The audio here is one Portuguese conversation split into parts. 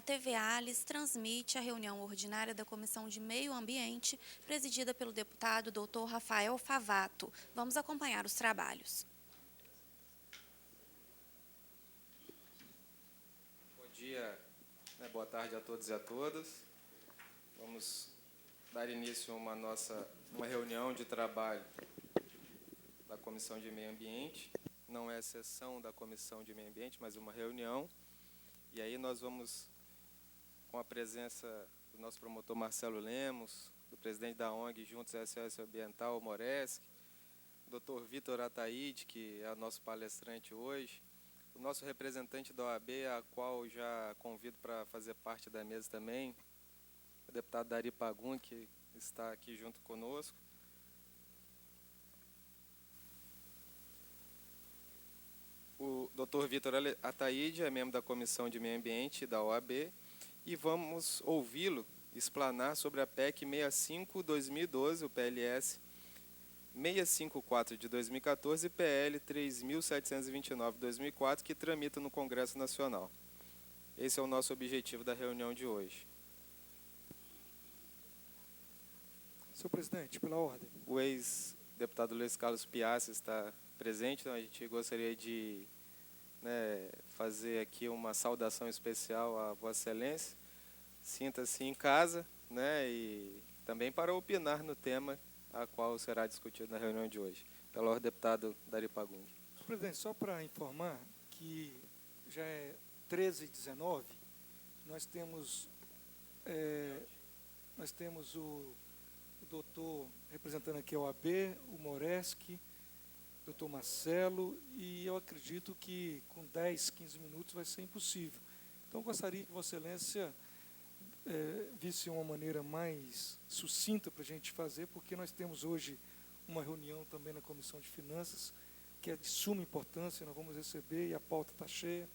A TV Alice transmite a reunião ordinária da Comissão de Meio Ambiente, presidida pelo deputado Dr. Rafael Favato. Vamos acompanhar os trabalhos. Bom dia, boa tarde a todos e a todas. Vamos dar início a uma reunião de trabalho da Comissão de Meio Ambiente. Não é sessão da Comissão de Meio Ambiente, mas uma reunião. E aí nós vamos, com a presença do nosso promotor Marcelo Lemos, do presidente da ONG Juntos SOS Ambiental, Moresc, do Dr. Vitor Ataíde, que é o nosso palestrante hoje, o nosso representante da OAB, a qual já convido para fazer parte da mesa também, o deputado Dari Pagum, que está aqui junto conosco. O Dr. Vitor Ataíde é membro da Comissão de Meio Ambiente da OAB e vamos ouvi-lo explanar sobre a PEC 65/2012, o PLS 654 de 2014 e PL 3.729 de 2004, que tramita no Congresso Nacional. Esse é o nosso objetivo da reunião de hoje. Senhor presidente, pela ordem. O ex-deputado Luiz Carlos Piassi está presente, então a gente gostaria de fazer aqui uma saudação especial a Vossa Excelência. Sinta-se em casa, e também para opinar no tema a qual será discutido na reunião de hoje. Pela ordem, deputado Dari Pagum. Senhor presidente, só para informar que já é 13h19, nós temos o doutor representando aqui a OAB, o Moresc, o doutor Marcelo, e eu acredito que com 10, 15 minutos vai ser impossível. Então, eu gostaria que Vossa Excelência visse uma maneira mais sucinta para a gente fazer, porque nós temos hoje uma reunião também na Comissão de Finanças, que é de suma importância, nós vamos receber e a pauta está cheia.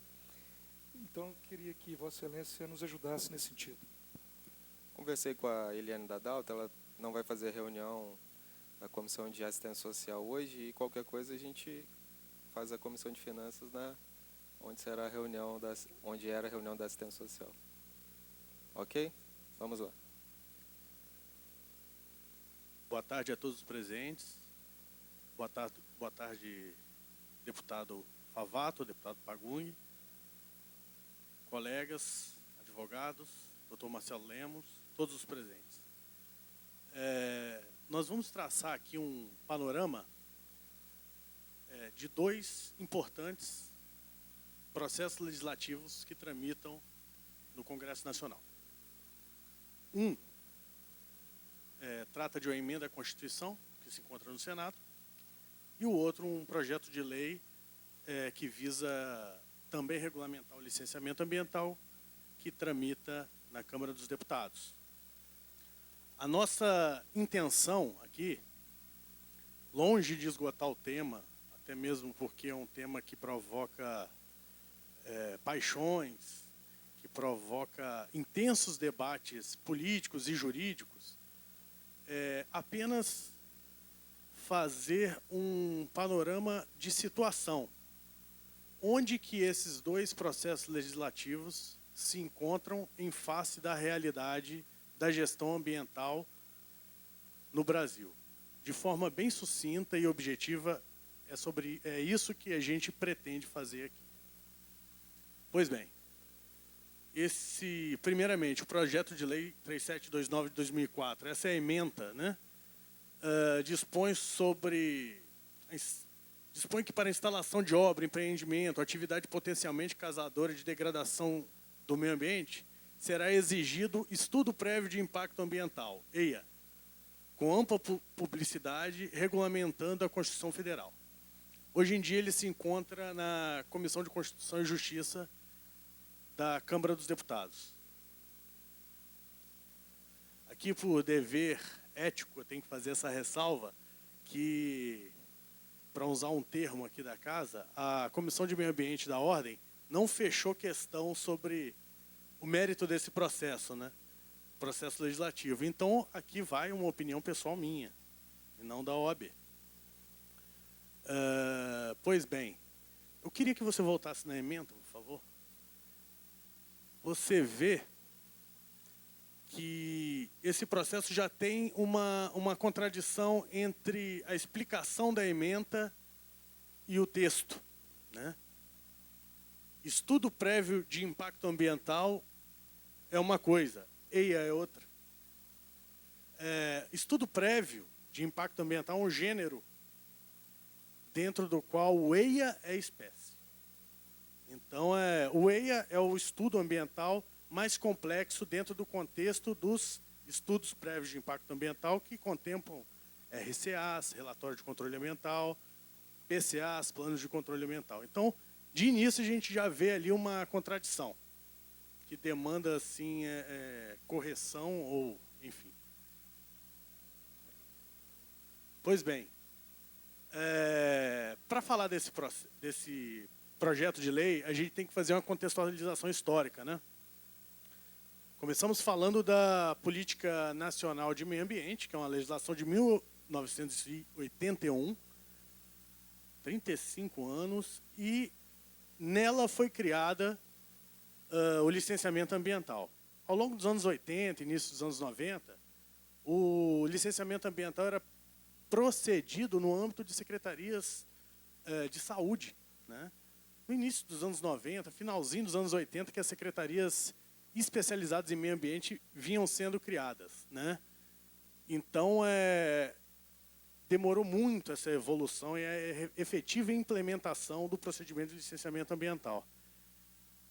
Então, eu queria que Vossa Excelência nos ajudasse nesse sentido. Conversei com a Eliane Dadalto, ela não vai fazer reunião da Comissão de Assistência Social hoje, e qualquer coisa a gente faz a Comissão de Finanças onde era a reunião da Assistência Social. Ok? Vamos lá. Boa tarde a todos os presentes. Boa tarde, deputado Favato, deputado Pagum, colegas, advogados, doutor Marcelo Lemos, todos os presentes. Nós vamos traçar aqui um panorama de dois importantes processos legislativos que tramitam no Congresso Nacional. Trata de uma emenda à Constituição, que se encontra no Senado, e o outro, um projeto de lei que visa também regulamentar o licenciamento ambiental, que tramita na Câmara dos Deputados. A nossa intenção aqui, longe de esgotar o tema, até mesmo porque é um tema que provoca paixões, que provoca intensos debates políticos e jurídicos, apenas fazer um panorama de situação, onde que esses dois processos legislativos se encontram em face da realidade da gestão ambiental no Brasil. De forma bem sucinta e objetiva, é isso que a gente pretende fazer aqui. Pois bem, primeiramente, o projeto de lei 3729 de 2004, essa é a ementa, dispõe que para instalação de obra, empreendimento, atividade potencialmente causadora de degradação do meio ambiente, será exigido estudo prévio de impacto ambiental, EIA, com ampla publicidade, regulamentando a Constituição Federal. Hoje em dia ele se encontra na Comissão de Constituição e Justiça da Câmara dos Deputados. Aqui, por dever ético, eu tenho que fazer essa ressalva, que, para usar um termo aqui da casa, a Comissão de Meio Ambiente da Ordem não fechou questão sobre o mérito desse processo, processo legislativo. Então, aqui vai uma opinião pessoal minha, e não da OAB. Pois bem, eu queria que você voltasse na ementa, por favor. você vê que esse processo já tem uma contradição entre a explicação da ementa e o texto, né? Estudo prévio de impacto ambiental é uma coisa, EIA é outra. Estudo prévio de impacto ambiental é um gênero dentro do qual o EIA é espécie. Então, o EIA é o estudo ambiental mais complexo dentro do contexto dos estudos prévios de impacto ambiental, que contemplam RCAs, relatório de controle ambiental, PCAs, planos de controle ambiental. Então, de início, a gente já vê ali uma contradição, que demanda assim, correção ou, enfim. Pois bem, para falar desse projeto de lei, a gente tem que fazer uma contextualização histórica, né? Começamos falando da Política Nacional de Meio Ambiente, que é uma legislação de 1981, 35 anos, e nela foi criada o licenciamento ambiental. Ao longo dos anos 80, início dos anos 90, o licenciamento ambiental era procedido no âmbito de secretarias de saúde, né? No início dos anos 90, finalzinho dos anos 80, que as secretarias especializadas em meio ambiente vinham sendo criadas, né? Então, demorou muito essa evolução e a efetiva implementação do procedimento de licenciamento ambiental.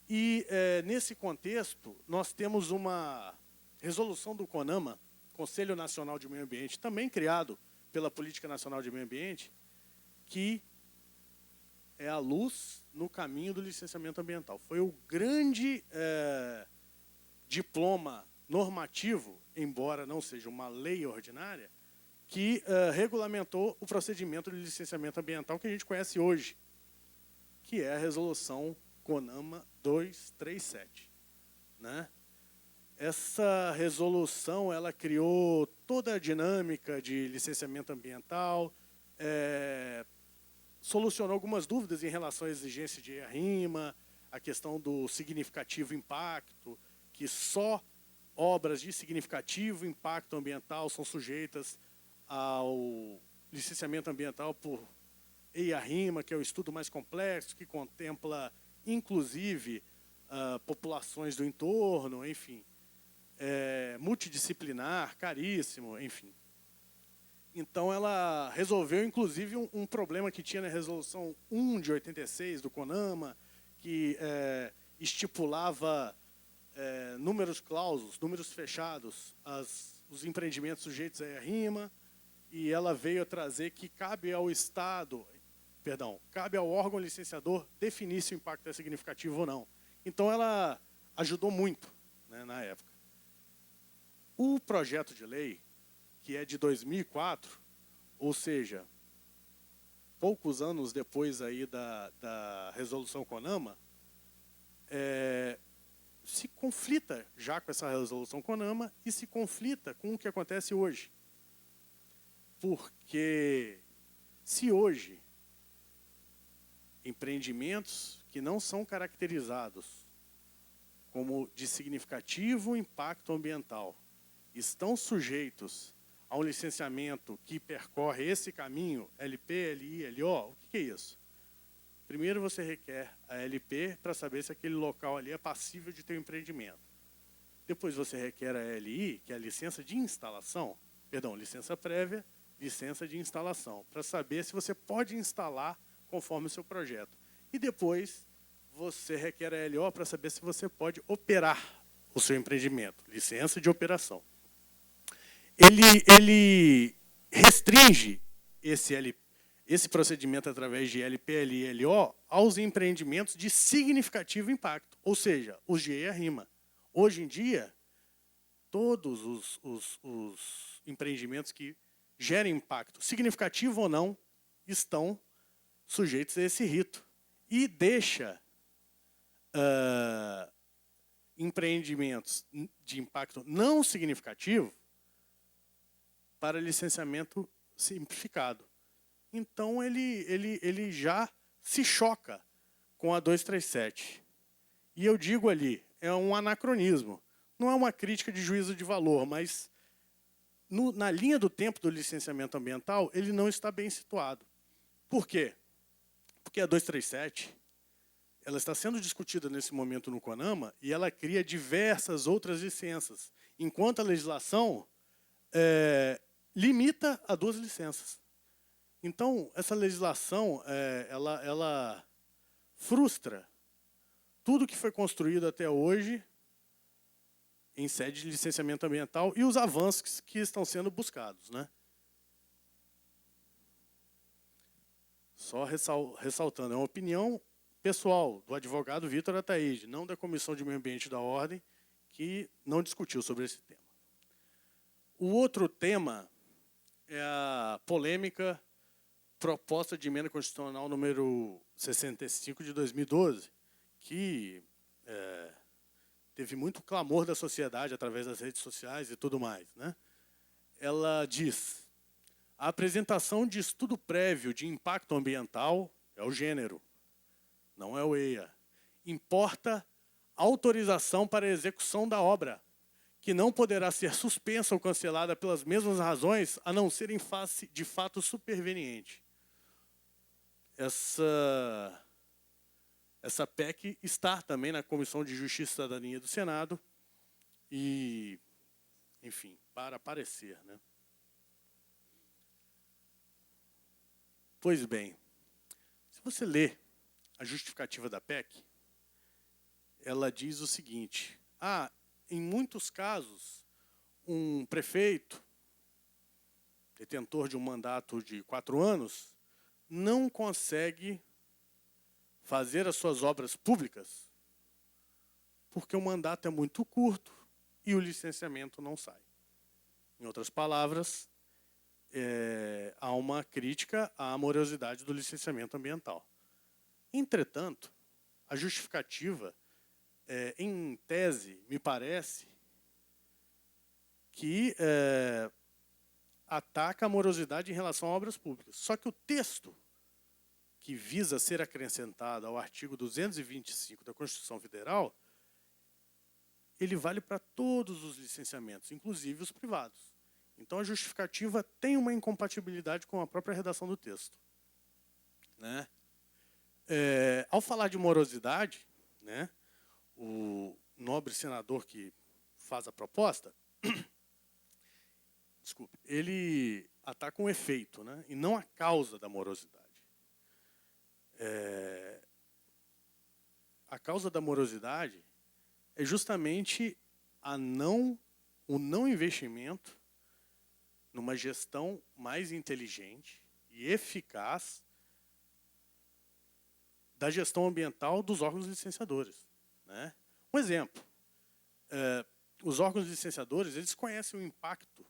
E, nesse contexto, nós temos uma resolução do CONAMA, Conselho Nacional de Meio Ambiente, também criado pela Política Nacional de Meio Ambiente, que é a luz no caminho do licenciamento ambiental. Foi o grande diploma normativo, embora não seja uma lei ordinária, que regulamentou o procedimento de licenciamento ambiental que a gente conhece hoje, que é a resolução CONAMA 237, né? Essa resolução ela criou toda a dinâmica de licenciamento ambiental, solucionou algumas dúvidas em relação à exigência de EIA-RIMA, a questão do significativo impacto, que só obras de significativo impacto ambiental são sujeitas ao licenciamento ambiental por EIA-RIMA, que é o estudo mais complexo, que contempla, inclusive, populações do entorno, enfim, multidisciplinar, caríssimo, enfim. Então, ela resolveu, inclusive, um problema que tinha na Resolução 1 de 86 do CONAMA, que estipulava números clausos, números fechados, os empreendimentos sujeitos à EIA-RIMA, e ela veio a trazer que cabe ao Estado, cabe ao órgão licenciador definir se o impacto é significativo ou não. Então, ela ajudou muito, né, na época. O projeto de lei, que é de 2004, ou seja, poucos anos depois aí da resolução CONAMA, se conflita já com essa resolução CONAMA e se conflita com o que acontece hoje. Porque se hoje empreendimentos que não são caracterizados como de significativo impacto ambiental estão sujeitos a um licenciamento que percorre esse caminho, LP, LI, LO, o que é isso? Primeiro você requer a LP para saber se aquele local ali é passível de ter um empreendimento. Depois você requer a LI, que é a licença de instalação, licença prévia, licença de instalação, para saber se você pode instalar conforme o seu projeto. E depois você requer a LO para saber se você pode operar o seu empreendimento, licença de operação. Ele restringe esse procedimento através de LP, LI e LO aos empreendimentos de significativo impacto, ou seja, os de EIA-RIMA. Hoje em dia, todos os empreendimentos que gerem impacto, significativo ou não, estão sujeitos a esse rito. E deixa empreendimentos de impacto não significativo para licenciamento simplificado. Então, ele já se choca com a 237. E eu digo ali, é um anacronismo. Não é uma crítica de juízo de valor, mas na linha do tempo do licenciamento ambiental, ele não está bem situado. Por quê? Porque a 237, ela está sendo discutida nesse momento no CONAMA e ela cria diversas outras licenças, enquanto a legislação limita a 2 licenças. Então, essa legislação, ela frustra tudo que foi construído até hoje em sede de licenciamento ambiental e os avanços que estão sendo buscados, né? Só ressaltando, é uma opinião pessoal do advogado Vitor Ataíde, não da Comissão de Meio Ambiente da Ordem, que não discutiu sobre esse tema. O outro tema é a polêmica proposta de emenda constitucional número 65 de 2012, que teve muito clamor da sociedade através das redes sociais e tudo mais, né? Ela diz: a apresentação de estudo prévio de impacto ambiental é o gênero, não é o EIA. Importa autorização para a execução da obra, que não poderá ser suspensa ou cancelada pelas mesmas razões, a não ser em face de fato superveniente. Essa PEC está também na Comissão de Justiça e Cidadania do Senado e, enfim, para aparecer, né? Pois bem, se você ler a justificativa da PEC, ela diz o seguinte: em muitos casos, um prefeito, detentor de um mandato de 4 anos, não consegue fazer as suas obras públicas porque o mandato é muito curto e o licenciamento não sai. Em outras palavras, há uma crítica à morosidade do licenciamento ambiental. Entretanto, a justificativa, em tese, me parece que ataca a morosidade em relação a obras públicas. Só que o texto que visa ser acrescentado ao artigo 225 da Constituição Federal, ele vale para todos os licenciamentos, inclusive os privados. Então, a justificativa tem uma incompatibilidade com a própria redação do texto, né? Ao falar de morosidade, né, o nobre senador que faz a proposta, desculpe, ele ataca um efeito, né, e não a causa da morosidade. A causa da morosidade é justamente o não investimento numa gestão mais inteligente e eficaz da gestão ambiental dos órgãos licenciadores, né? Um exemplo, os órgãos licenciadores, eles conhecem o impacto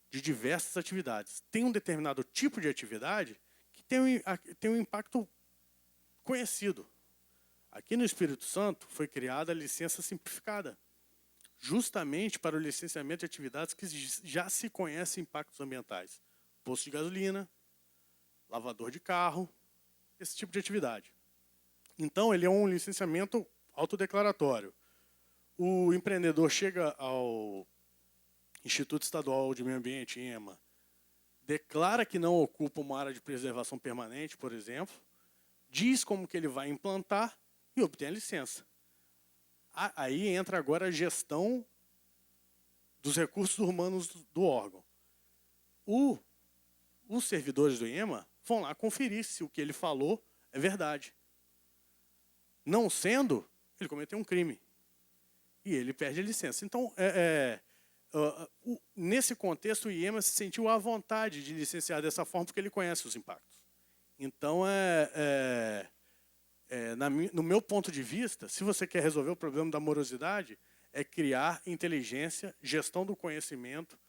de diversas atividades. Tem um determinado tipo de atividade que tem um impacto conhecido. Aqui no Espírito Santo foi criada a licença simplificada, justamente para o licenciamento de atividades que já se conhecem impactos ambientais. Posto de gasolina, lavador de carro, esse tipo de atividade. Então, ele é um licenciamento autodeclaratório. O empreendedor chega ao Instituto Estadual de Meio Ambiente, INEMA, declara que não ocupa uma área de preservação permanente, por exemplo, diz como que ele vai implantar e obtém a licença. Aí entra agora a gestão dos recursos humanos do órgão. Os servidores do INEMA vão lá conferir se o que ele falou é verdade. Não sendo, ele cometeu um crime. E ele perde a licença. Então, nesse contexto, o IEMA se sentiu à vontade de licenciar dessa forma porque ele conhece os impactos. Então, no meu ponto de vista, se você quer resolver o problema da morosidade, é criar inteligência, gestão do conhecimento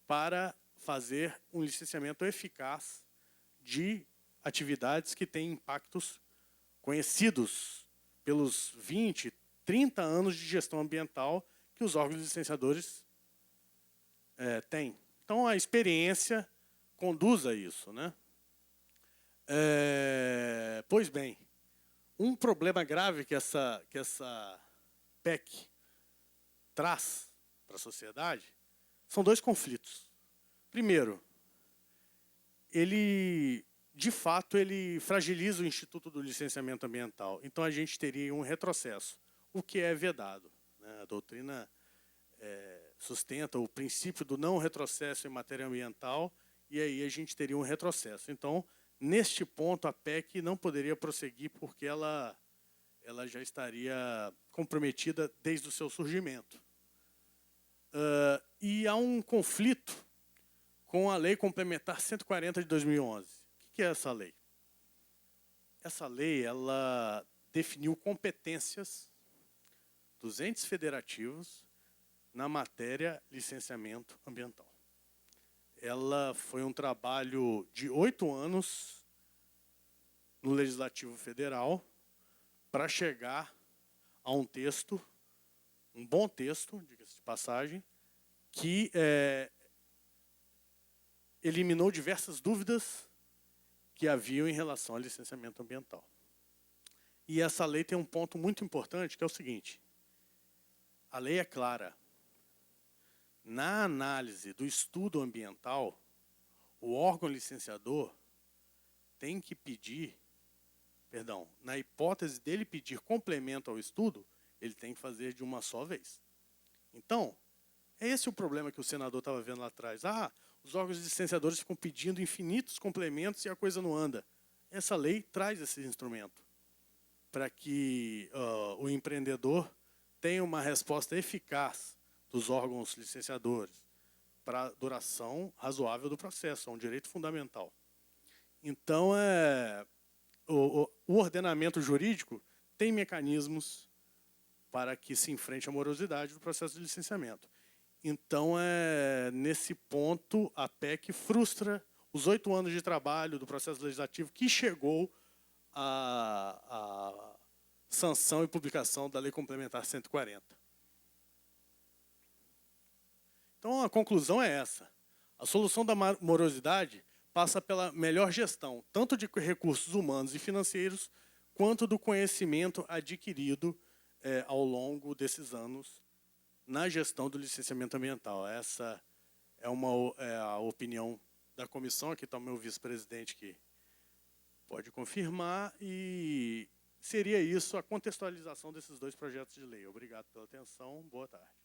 para fazer um licenciamento eficaz de atividades que têm impactos conhecidos pelos 20, 30 anos de gestão ambiental que os órgãos licenciadores têm. Então, a experiência conduz a isso, né? Pois bem, um problema grave que essa PEC traz para a sociedade são dois conflitos. Primeiro, ele, de fato, ele fragiliza o Instituto do Licenciamento Ambiental. Então, a gente teria um retrocesso, o que é vedado, né? A doutrina sustenta o princípio do não retrocesso em matéria ambiental, e aí a gente teria um retrocesso. Então, neste ponto, a PEC não poderia prosseguir porque ela já estaria comprometida desde o seu surgimento. E há um conflito com a Lei Complementar 140 de 2011. O que é essa lei? Essa lei ela definiu competências dos entes federativos na matéria licenciamento ambiental. Ela foi um trabalho de 8 anos no Legislativo Federal para chegar a um texto, um bom texto, diga-se de passagem, que eliminou diversas dúvidas que haviam em relação ao licenciamento ambiental. E essa lei tem um ponto muito importante, que é o seguinte: a lei é clara. Na análise do estudo ambiental, o órgão licenciador tem que pedir, na hipótese dele pedir complemento ao estudo, ele tem que fazer de uma só vez. Então, é esse o problema que o senador estava vendo lá atrás. Os órgãos licenciadores ficam pedindo infinitos complementos e a coisa não anda. Essa lei traz esse instrumento para que o empreendedor tenha uma resposta eficaz dos órgãos licenciadores para a duração razoável do processo, é um direito fundamental. Então, o ordenamento jurídico tem mecanismos para que se enfrente a morosidade do processo de licenciamento. Então, nesse ponto, a PEC frustra os 8 anos de trabalho do processo legislativo que chegou à sanção e publicação da Lei Complementar 140. Então, a conclusão é essa. A solução da morosidade passa pela melhor gestão, tanto de recursos humanos e financeiros, quanto do conhecimento adquirido ao longo desses anos na gestão do licenciamento ambiental. Essa é a opinião da comissão. Aqui está o meu vice-presidente que pode confirmar. E seria isso a contextualização desses dois projetos de lei. Obrigado pela atenção. Boa tarde.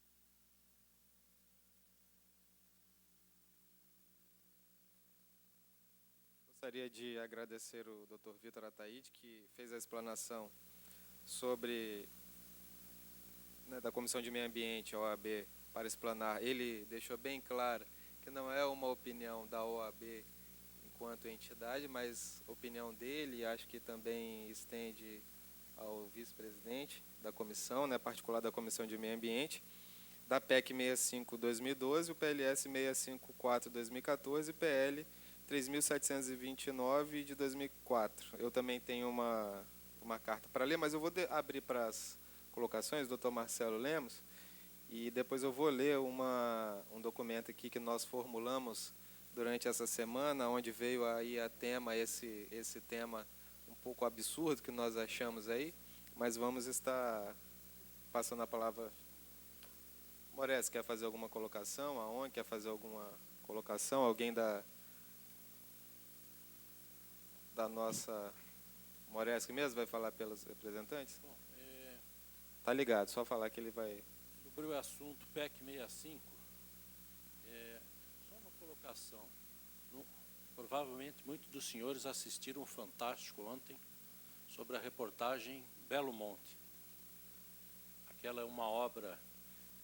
Gostaria de agradecer o Dr. Vitor Ataíde, que fez a explanação sobre da Comissão de Meio Ambiente, a OAB, para explanar. Ele deixou bem claro que não é uma opinião da OAB enquanto entidade, mas opinião dele, e acho que também estende ao vice-presidente da comissão, particular da Comissão de Meio Ambiente, da PEC 65/2012, o PLS 654/2014 e PL 3.729 de 2004. Eu também tenho uma carta para ler, mas eu vou abrir para as colocações, Dr. Marcelo Lemos, e depois eu vou ler um documento aqui que nós formulamos durante essa semana, onde veio aí esse tema um pouco absurdo que nós achamos aí, mas vamos estar passando a palavra. Moraes, quer fazer alguma colocação? A ONG quer fazer alguma colocação? Alguém da nossa... Moraes que mesmo vai falar pelos representantes? Bom, tá ligado, só falar que ele vai... sobre o assunto PEC 65, só uma colocação. Provavelmente muitos dos senhores assistiram um Fantástico ontem sobre a reportagem Belo Monte. Aquela é uma obra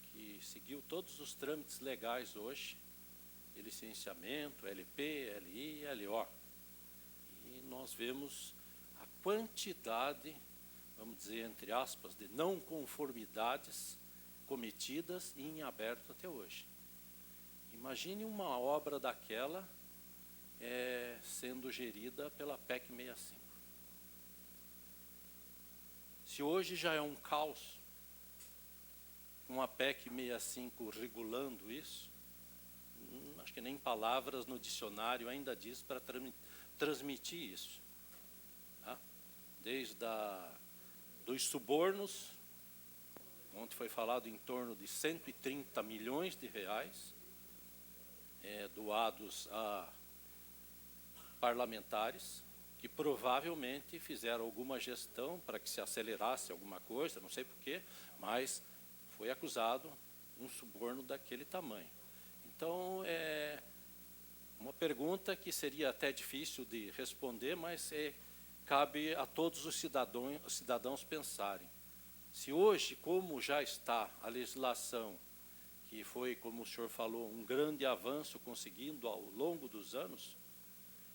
que seguiu todos os trâmites legais hoje, de licenciamento, LP, LI e LO. E nós vemos a quantidade, vamos dizer, entre aspas, de não conformidades cometidas e em aberto até hoje. Imagine uma obra daquela sendo gerida pela PEC 65. Se hoje já é um caos, com a PEC 65 regulando isso, acho que nem palavras no dicionário ainda diz para transmitir isso. Tá? Desde dos subornos, Ontem foi falado em torno de 130 milhões de reais doados a parlamentares que provavelmente fizeram alguma gestão para que se acelerasse alguma coisa, não sei porquê, mas foi acusado um suborno daquele tamanho. Então, é uma pergunta que seria até difícil de responder, mas cabe a todos os cidadãos pensarem. Se hoje, como já está a legislação, que foi, como o senhor falou, um grande avanço conseguindo ao longo dos anos,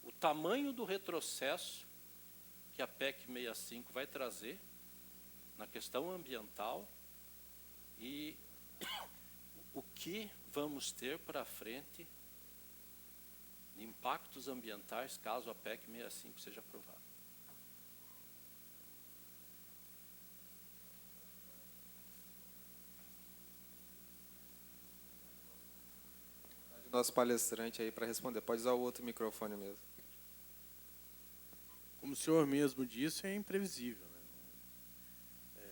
o tamanho do retrocesso que a PEC 65 vai trazer na questão ambiental e o que vamos ter para frente de impactos ambientais caso a PEC 65 seja aprovada. Nosso palestrante aí para responder. Pode usar o outro microfone mesmo. Como o senhor mesmo disse, é imprevisível, né?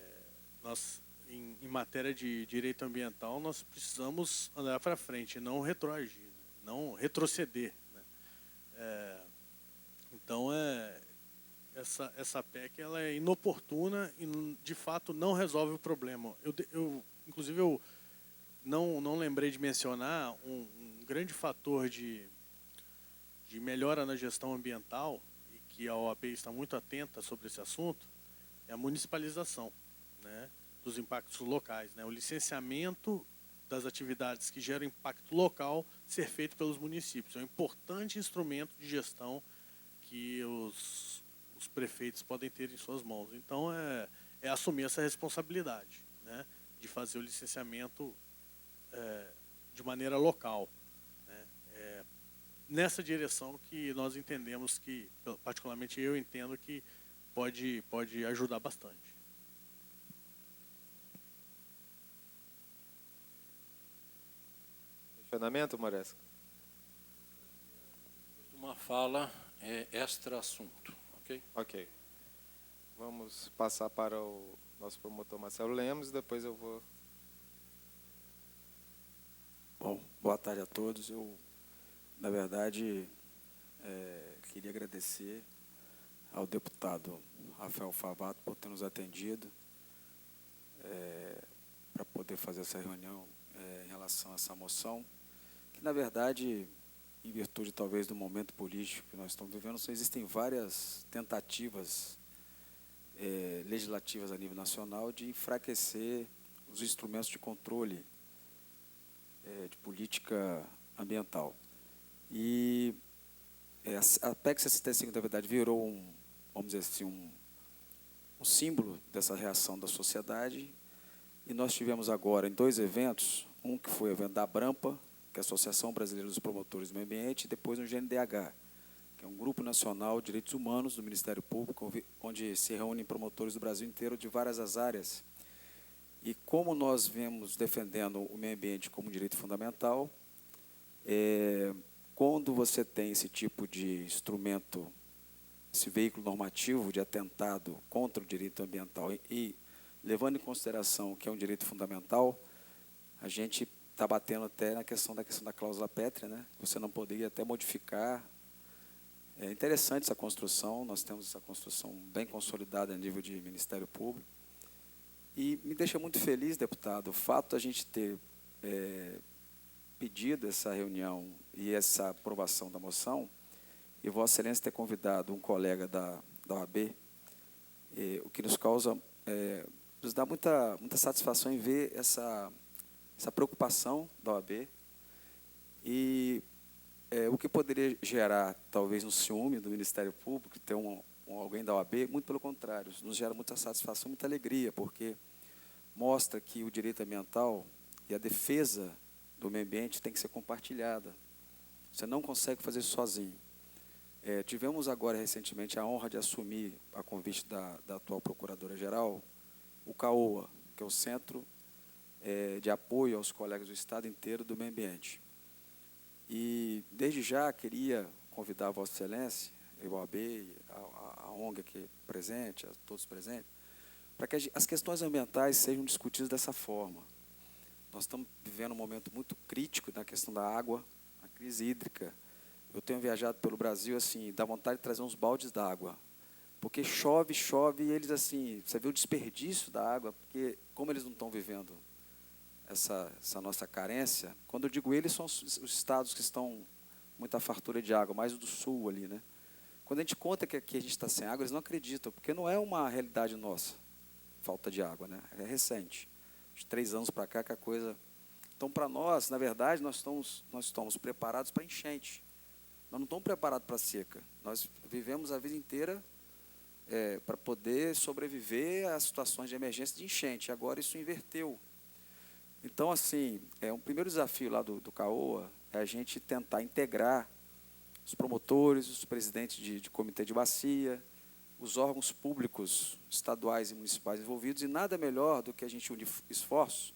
Nós, em matéria de direito ambiental, nós precisamos andar para frente, não retroagir, não retroceder, né? Então, essa PEC ela é inoportuna e, de fato, não resolve o problema. Inclusive, eu não lembrei de mencionar um grande fator de melhora na gestão ambiental, e que a OAB está muito atenta sobre esse assunto, é a municipalização, né, dos impactos locais, né, o licenciamento das atividades que geram impacto local ser feito pelos municípios. É um importante instrumento de gestão que os prefeitos podem ter em suas mãos. Então, é assumir essa responsabilidade, né, de fazer o licenciamento de maneira local, né. Nessa direção que nós entendemos que, particularmente eu entendo que pode ajudar bastante. Questionamento, Moresco? Uma fala extra assunto, ok? Ok. Vamos passar para o nosso promotor Marcelo Lemos e depois eu vou... Bom, boa tarde a todos. Eu, na verdade, queria agradecer ao deputado Rafael Favato por ter nos atendido para poder fazer essa reunião em relação a essa moção, que, na verdade, em virtude talvez do momento político que nós estamos vivendo, existem várias tentativas legislativas a nível nacional de enfraquecer os instrumentos de controle de política ambiental. E a PEC 65, na verdade, virou vamos dizer assim, um símbolo dessa reação da sociedade. E nós tivemos agora em 2 eventos, um que foi o evento da Abrampa, que é a Associação Brasileira dos Promotores do Meio Ambiente, e depois no GNDH, que é um grupo nacional de direitos humanos do Ministério Público, onde se reúnem promotores do Brasil inteiro de várias áreas. E como nós vemos defendendo o meio ambiente como direito fundamental, quando você tem esse tipo de instrumento, esse veículo normativo de atentado contra o direito ambiental e levando em consideração que é um direito fundamental, a gente está batendo até na questão da cláusula pétrea, né? Você não poderia até modificar. É interessante essa construção, nós temos essa construção bem consolidada a nível de Ministério Público. E me deixa muito feliz, deputado, o fato de a gente ter pedido essa reunião e essa aprovação da moção, e Vossa Excelência ter convidado um colega da OAB, o que nos causa, nos dá muita satisfação em ver essa preocupação da OAB e o que poderia gerar, talvez, um ciúme do Ministério Público, ter alguém da OAB, muito pelo contrário, nos gera muita satisfação, muita alegria, porque mostra que o direito ambiental e a defesa do meio ambiente tem que ser compartilhada. Você não consegue fazer isso sozinho. Tivemos agora, recentemente, a honra de assumir, a convite da atual Procuradora-Geral, o CAOA, que é o Centro de Apoio aos Colegas do Estado inteiro do Meio Ambiente. E, desde já, queria convidar a Vossa Excelência, a OAB, a ONG aqui presente, a todos presentes, para que as questões ambientais sejam discutidas dessa forma. Nós estamos vivendo um momento muito crítico na questão da água, a crise hídrica. Eu tenho viajado pelo Brasil, assim, dá vontade de trazer uns baldes d'água, porque chove, chove, e eles, assim, você vê o desperdício da água, porque como eles não estão vivendo essa nossa carência, quando eu digo eles, são os estados que estão muita fartura de água, mais do sul ali, né? Quando a gente conta que aqui a gente está sem água, eles não acreditam, porque não é uma realidade nossa, falta de água, né? É recente, de 3 anos para cá que a coisa... Então, para nós, na verdade, nós estamos preparados para enchente. Nós não estamos preparados para a seca. Nós vivemos a vida inteira para poder sobreviver a situações de emergência de enchente. Agora isso inverteu. Então, assim, um primeiro desafio lá do CAOA é a gente tentar integrar os promotores, os presidentes de comitê de bacia, os órgãos públicos estaduais e municipais envolvidos, e nada melhor do que a gente unir esforços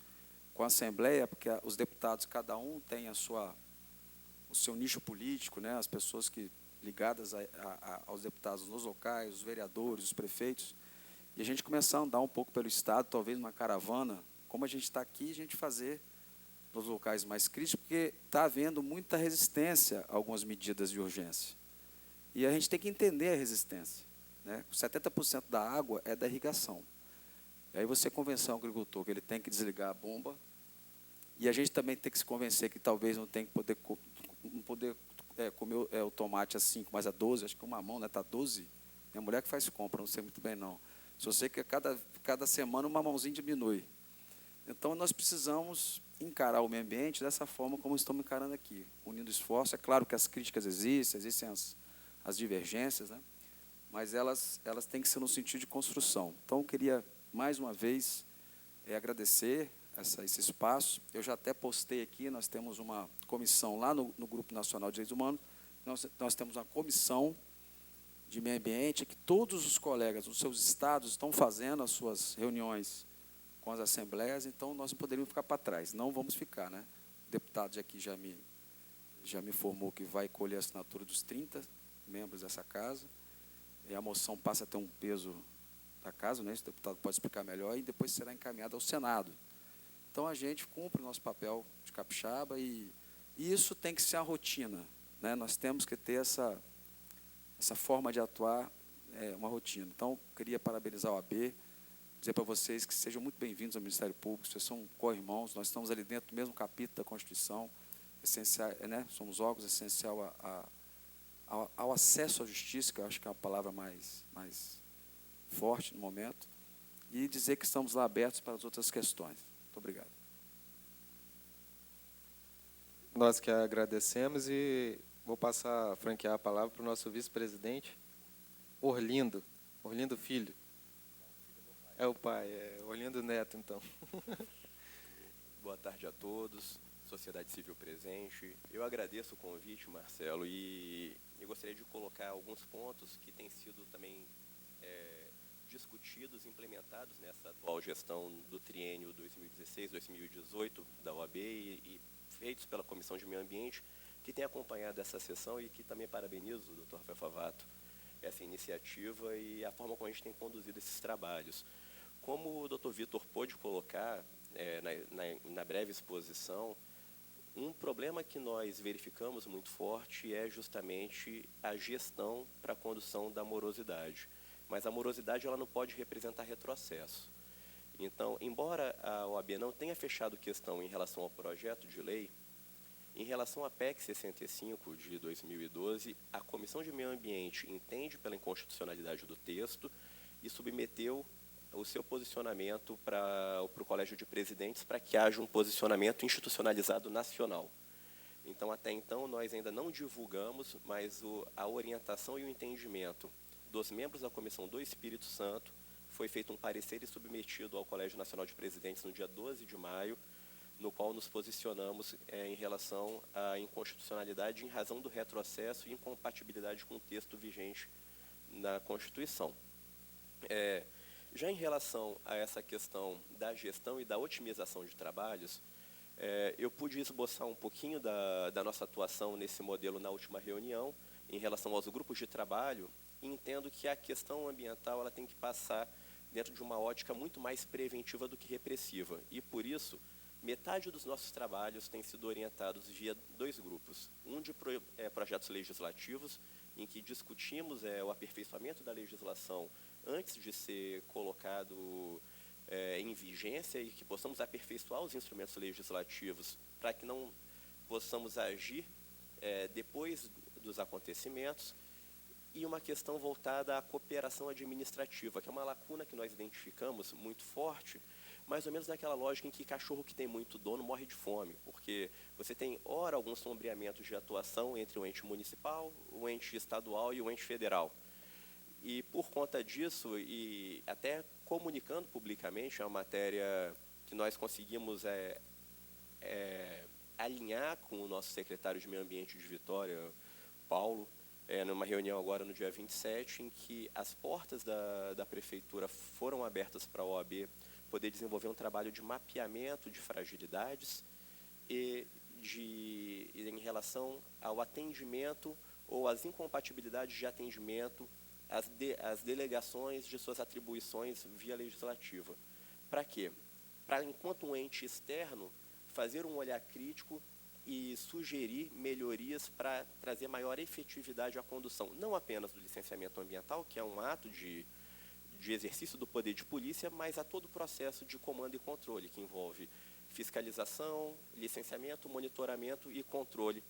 com a Assembleia, porque os deputados, cada um tem o seu nicho político, né, as pessoas ligadas aos deputados nos locais, os vereadores, os prefeitos, e a gente começar a andar um pouco pelo Estado, talvez numa caravana, como a gente está aqui, a gente fazer nos locais mais críticos, porque está havendo muita resistência a algumas medidas de urgência. E a gente tem que entender a resistência, né? 70% da água é da irrigação. E aí você convencer o agricultor que ele tem que desligar a bomba, e a gente também tem que se convencer que talvez não tem que poder comer o tomate a 5, mas a 12, acho que uma mão, né, está 12. Minha mulher que faz compra, não sei muito bem, não. Só sei que cada semana uma mãozinha diminui. Então, nós precisamos encarar o meio ambiente dessa forma como estamos encarando aqui, unindo esforço. É claro que as críticas existem as divergências, né? Mas elas têm que ser no sentido de construção. Então, eu queria, mais uma vez, agradecer esse espaço. Eu já até postei aqui, nós temos uma comissão lá no Grupo Nacional de Direitos Humanos, nós temos uma comissão de meio ambiente, que todos os colegas dos seus estados estão fazendo as suas reuniões com as assembleias, então nós não poderíamos ficar para trás, não vamos ficar, né? O deputado aqui já me informou que vai colher a assinatura dos 30 membros dessa casa, e a moção passa a ter um peso da casa, né? Esse deputado pode explicar melhor, e depois será encaminhada ao Senado. Então, a gente cumpre o nosso papel de capixaba, e isso tem que ser a rotina, né? Nós temos que ter essa forma de atuar, uma rotina. Então, queria parabenizar a OAB, dizer para vocês que sejam muito bem-vindos ao Ministério Público, vocês são co-irmãos, nós estamos ali dentro do mesmo capítulo da Constituição, essencial, né? Somos órgãos essencial ao acesso à justiça, que eu acho que é uma palavra mais forte no momento, e dizer que estamos lá abertos para as outras questões. Muito obrigado. Nós que agradecemos, e vou franquear a palavra para o nosso vice-presidente, Orlindo Filho. É o pai, Orlindo Neto, então. Boa tarde a todos, sociedade civil presente. Eu agradeço o convite, Marcelo, e eu gostaria de colocar alguns pontos que têm sido também discutidos e implementados nessa atual gestão do triênio 2016-2018 da OAB e feitos pela Comissão de Meio Ambiente, que tem acompanhado essa sessão, e que também parabenizo o Dr. Rafael Favato, essa iniciativa e a forma como a gente tem conduzido esses trabalhos. Como o Dr. Vitor pôde colocar na breve exposição, um problema que nós verificamos muito forte é justamente a gestão para a condução da morosidade. Mas a morosidade ela não pode representar retrocesso. Então, embora a OAB não tenha fechado questão em relação ao projeto de lei, em relação à PEC 65 de 2012, a Comissão de Meio Ambiente entende pela inconstitucionalidade do texto e submeteu o seu posicionamento para o Colégio de Presidentes para que haja um posicionamento institucionalizado nacional. Então, até então, nós ainda não divulgamos, mas a orientação e o entendimento dos membros da Comissão do Espírito Santo foi feito um parecer e submetido ao Colégio Nacional de Presidentes no dia 12 de maio, no qual nos posicionamos em relação à inconstitucionalidade em razão do retrocesso e incompatibilidade com o texto vigente na Constituição. Já em relação a essa questão da gestão e da otimização de trabalhos, eu pude esboçar um pouquinho da nossa atuação nesse modelo na última reunião, em relação aos grupos de trabalho, e entendo que a questão ambiental ela tem que passar dentro de uma ótica muito mais preventiva do que repressiva. E, por isso, metade dos nossos trabalhos tem sido orientados via 2 grupos. Um de projetos legislativos, em que discutimos o aperfeiçoamento da legislação antes de ser colocado em vigência e que possamos aperfeiçoar os instrumentos legislativos para que não possamos agir depois dos acontecimentos, e uma questão voltada à cooperação administrativa, que é uma lacuna que nós identificamos muito forte, mais ou menos naquela lógica em que cachorro que tem muito dono morre de fome, porque você tem, ora, alguns sombreamentos de atuação entre o ente municipal, o ente estadual e o ente federal. E, por conta disso, e até comunicando publicamente, é uma matéria que nós conseguimos alinhar com o nosso secretário de Meio Ambiente de Vitória, Paulo, numa reunião agora no dia 27, em que as portas da prefeitura foram abertas para a OAB poder desenvolver um trabalho de mapeamento de fragilidades e em relação ao atendimento ou às incompatibilidades de atendimento às delegações de suas atribuições via legislativa. Para quê? Para, enquanto um ente externo, fazer um olhar crítico e sugerir melhorias para trazer maior efetividade à condução, não apenas do licenciamento ambiental, que é um ato de exercício do poder de polícia, mas a todo o processo de comando e controle, que envolve fiscalização, licenciamento, monitoramento e controle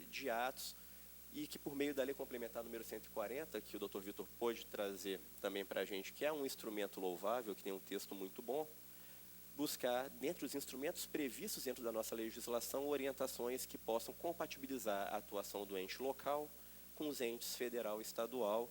de atos, e que, por meio da Lei Complementar número 140, que o Dr. Vitor pôde trazer também para a gente, que é um instrumento louvável, que tem um texto muito bom, buscar, dentro dos instrumentos previstos dentro da nossa legislação, orientações que possam compatibilizar a atuação do ente local com os entes federal e estadual,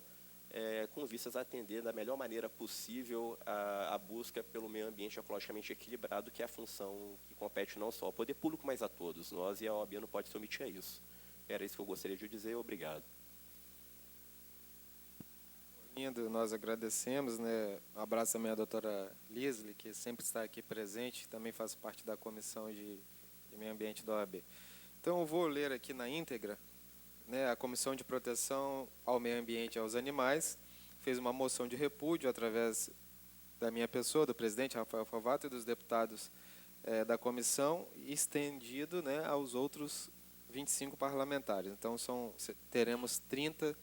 com vistas a atender da melhor maneira possível a busca pelo meio ambiente ecologicamente equilibrado, que é a função que compete não só ao poder público, mas a todos. Nós e a OAB não pode se omitir a isso. Era isso que eu gostaria de dizer. Obrigado. Lindo, nós agradecemos, né? Um abraço também à doutora Lisli, que sempre está aqui presente, também faz parte da Comissão de Meio Ambiente da OAB. Então, eu vou ler aqui na íntegra, né? A Comissão de Proteção ao Meio Ambiente e aos Animais fez uma moção de repúdio através da minha pessoa, do presidente Rafael Favato e dos deputados da comissão, estendido, né, aos outros 25 parlamentares. Então, teremos 30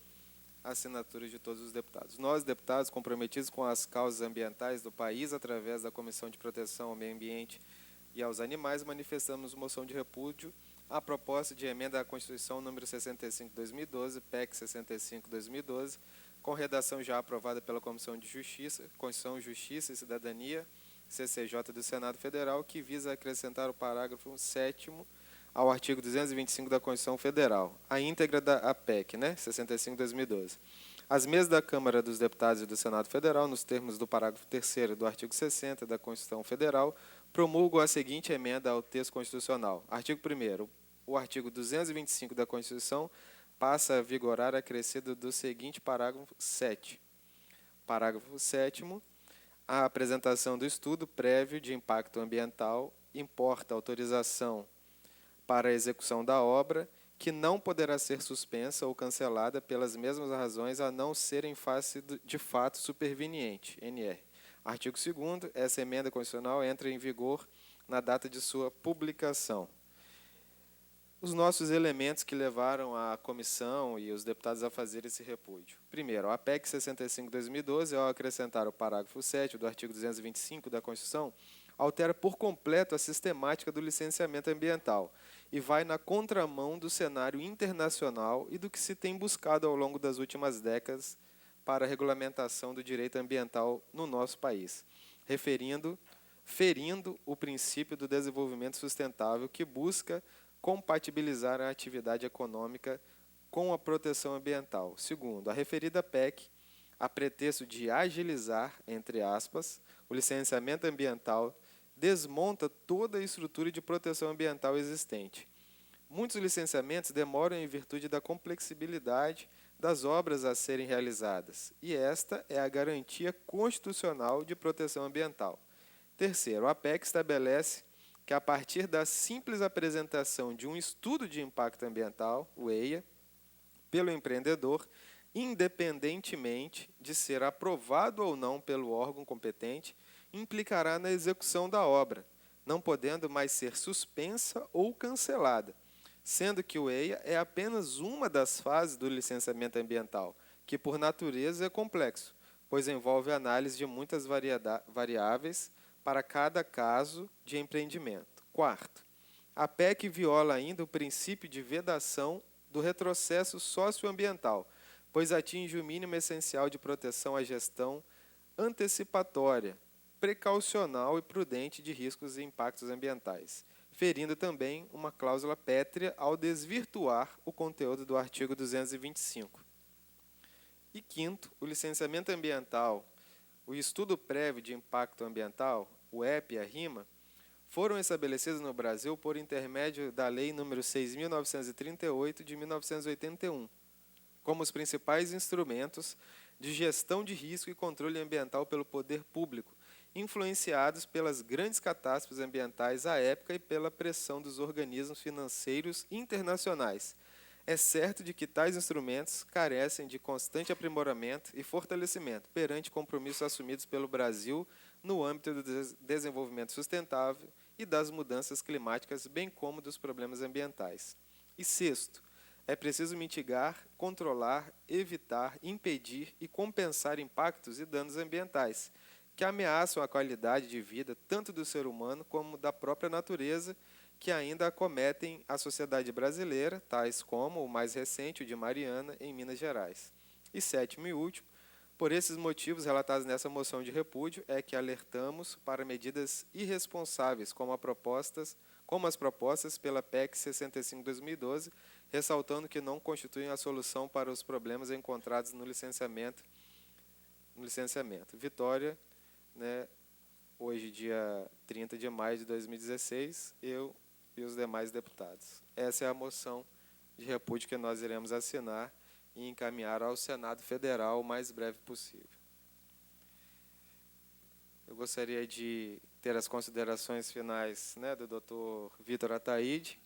assinaturas de todos os deputados. Nós, deputados comprometidos com as causas ambientais do país, através da Comissão de Proteção ao Meio Ambiente e aos Animais, manifestamos moção de repúdio à proposta de emenda à Constituição número 65/2012, PEC 65/2012, com redação já aprovada pela Comissão de Justiça, Constituição, Justiça e Cidadania, CCJ do Senado Federal, que visa acrescentar o parágrafo 7º ao artigo 225 da Constituição Federal, a íntegra da PEC, né, 65/2012. As mesas da Câmara dos Deputados e do Senado Federal, nos termos do parágrafo 3º do artigo 60 da Constituição Federal, promulgam a seguinte emenda ao texto constitucional. Artigo 1º. O artigo 225 da Constituição passa a vigorar acrescido do seguinte parágrafo 7. Parágrafo 7º. A apresentação do estudo prévio de impacto ambiental importa autorização para a execução da obra, que não poderá ser suspensa ou cancelada pelas mesmas razões a não ser em face de fato superveniente, NR. Artigo 2º, essa emenda constitucional entra em vigor na data de sua publicação. Os nossos elementos que levaram a comissão e os deputados a fazer esse repúdio. Primeiro, a PEC 65/2012, ao acrescentar o parágrafo 7º do artigo 225 da Constituição, altera por completo a sistemática do licenciamento ambiental e vai na contramão do cenário internacional e do que se tem buscado ao longo das últimas décadas para a regulamentação do direito ambiental no nosso país, ferindo o princípio do desenvolvimento sustentável que busca compatibilizar a atividade econômica com a proteção ambiental. Segundo, a referida PEC, a pretexto de agilizar, entre aspas, o licenciamento ambiental, desmonta toda a estrutura de proteção ambiental existente. Muitos licenciamentos demoram em virtude da complexibilidade das obras a serem realizadas, e esta é a garantia constitucional de proteção ambiental. Terceiro, a PEC estabelece que, a partir da simples apresentação de um estudo de impacto ambiental, o EIA, pelo empreendedor, independentemente de ser aprovado ou não pelo órgão competente, implicará na execução da obra, não podendo mais ser suspensa ou cancelada, sendo que o EIA é apenas uma das fases do licenciamento ambiental, que por natureza é complexo, pois envolve análise de muitas variáveis para cada caso de empreendimento. Quarto, a PEC viola ainda o princípio de vedação do retrocesso socioambiental, pois atinge o mínimo essencial de proteção à gestão antecipatória, precaucional e prudente de riscos e impactos ambientais, ferindo também uma cláusula pétrea ao desvirtuar o conteúdo do artigo 225. E quinto, o licenciamento ambiental, o estudo prévio de impacto ambiental, o EP e a RIMA, foram estabelecidos no Brasil por intermédio da Lei nº 6.938, de 1981, como os principais instrumentos de gestão de risco e controle ambiental pelo poder público, influenciados pelas grandes catástrofes ambientais à época e pela pressão dos organismos financeiros internacionais. É certo de que tais instrumentos carecem de constante aprimoramento e fortalecimento perante compromissos assumidos pelo Brasil no âmbito do desenvolvimento sustentável e das mudanças climáticas, bem como dos problemas ambientais. E sexto, é preciso mitigar, controlar, evitar, impedir e compensar impactos e danos ambientais que ameaçam a qualidade de vida tanto do ser humano como da própria natureza, que ainda acometem a sociedade brasileira, tais como o mais recente, o de Mariana, em Minas Gerais. E sétimo e último, por esses motivos relatados nessa moção de repúdio, é que alertamos para medidas irresponsáveis como as propostas pela PEC 65/2012, ressaltando que não constituem a solução para os problemas encontrados no licenciamento. Vitória, hoje, dia 30 de maio de 2016, eu e os demais deputados. Essa é a moção de repúdio que nós iremos assinar e encaminhar ao Senado Federal o mais breve possível. Eu gostaria de ter as considerações finais do Dr. Vitor Ataíde.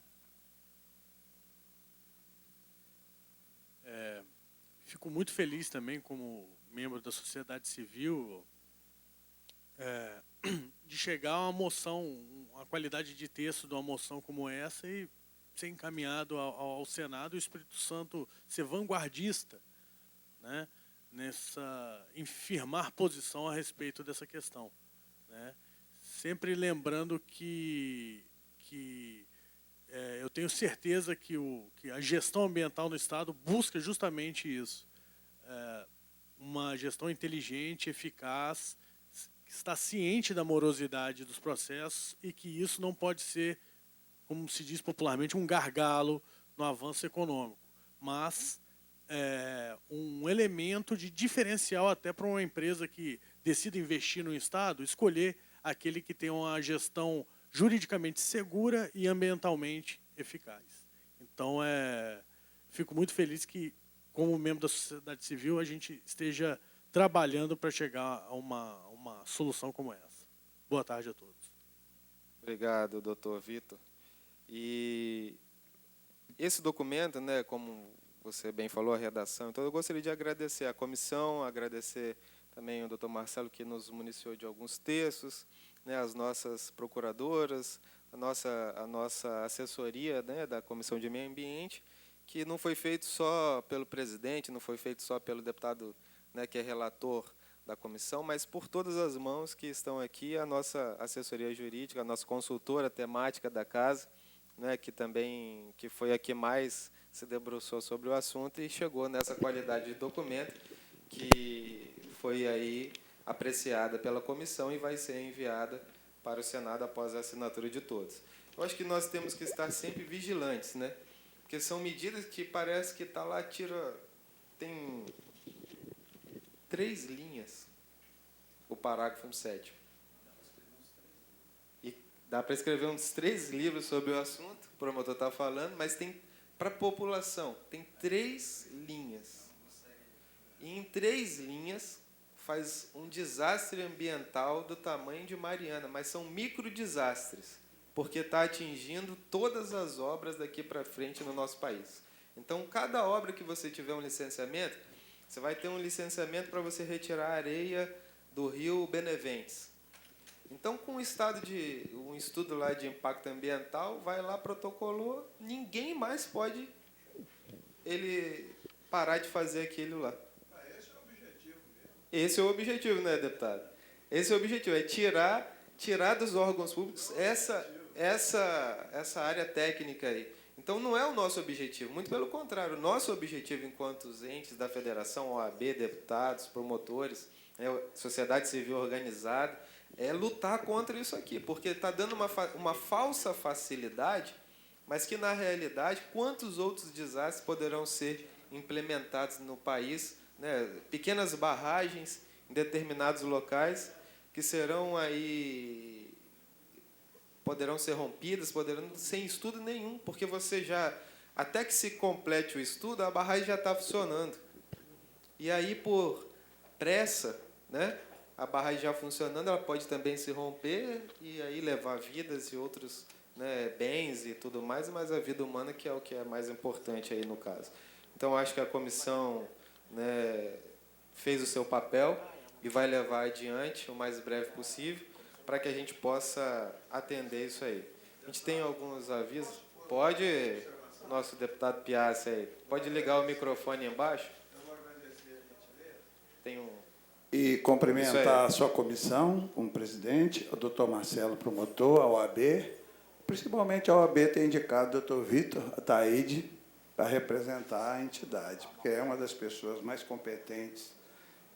Fico muito feliz também, como membro da sociedade civil, de chegar a uma moção, a qualidade de texto de uma moção como essa e ser encaminhado ao Senado e o Espírito Santo ser vanguardista, em firmar posição a respeito dessa questão. Sempre lembrando que eu tenho certeza que a gestão ambiental no Estado busca justamente isso. Uma gestão inteligente, eficaz, que está ciente da morosidade dos processos e que isso não pode ser, como se diz popularmente, um gargalo no avanço econômico, mas um elemento de diferencial até para uma empresa que decida investir no Estado, escolher aquele que tem uma gestão juridicamente segura e ambientalmente eficaz. Então, fico muito feliz que, como membro da sociedade civil, a gente esteja trabalhando para chegar a uma solução como essa. Boa tarde a todos. Obrigado, doutor Vitor. E esse documento, como você bem falou, a redação, então eu gostaria de agradecer à comissão, agradecer também ao doutor Marcelo, que nos municiou de alguns textos, as nossas procuradoras, a nossa assessoria da Comissão de Meio Ambiente, que não foi feito só pelo presidente, não foi feito só pelo deputado que é relator da comissão, mas por todas as mãos que estão aqui, a nossa assessoria jurídica, a nossa consultora temática da casa, que foi a que mais se debruçou sobre o assunto e chegou nessa qualidade de documento que foi aí apreciada pela comissão e vai ser enviada para o Senado após a assinatura de todos. Eu acho que nós temos que estar sempre vigilantes, porque são medidas que parece que está lá, tem 3 linhas, o parágrafo 7º. E dá para escrever uns 3 livros sobre o assunto, o promotor está falando, mas tem para a população, tem 3 linhas. E em 3 linhas faz um desastre ambiental do tamanho de Mariana, mas são microdesastres, porque está atingindo todas as obras daqui para frente no nosso país. Então, cada obra que você tiver um licenciamento, você vai ter um licenciamento para você retirar a areia do rio Beneventes. Então, com um estudo lá de impacto ambiental, vai lá, protocolou, ninguém mais pode parar de fazer aquilo lá. Esse é o objetivo mesmo. Esse é o objetivo, né, deputado? Esse é o objetivo, é tirar dos órgãos públicos essa área técnica aí. Então, não é o nosso objetivo, muito pelo contrário. O nosso objetivo, enquanto os entes da federação, OAB, deputados, promotores, sociedade civil organizada, é lutar contra isso aqui, porque está dando uma falsa facilidade, mas que, na realidade, quantos outros desastres poderão ser implementados no país, né? Pequenas barragens em determinados locais que poderão ser rompidas, sem estudo nenhum, porque até que se complete o estudo, a barragem já está funcionando. E aí, por pressa, né, a barragem já funcionando, ela pode também se romper e aí levar vidas e outros, né, bens e tudo mais, mas a vida humana que é o que é mais importante aí no caso. Então, acho que a comissão, né, fez o seu papel e vai levar adiante o mais breve possível para que a gente possa atender isso aí. A gente tem alguns avisos. Pode, nosso deputado Piassi aí, pode ligar o microfone embaixo? Tem um... E cumprimentar a sua comissão, como presidente, o doutor Marcelo, promotor, a OAB, principalmente a OAB tem indicado o doutor Vitor Ataíde para representar a entidade, porque é uma das pessoas mais competentes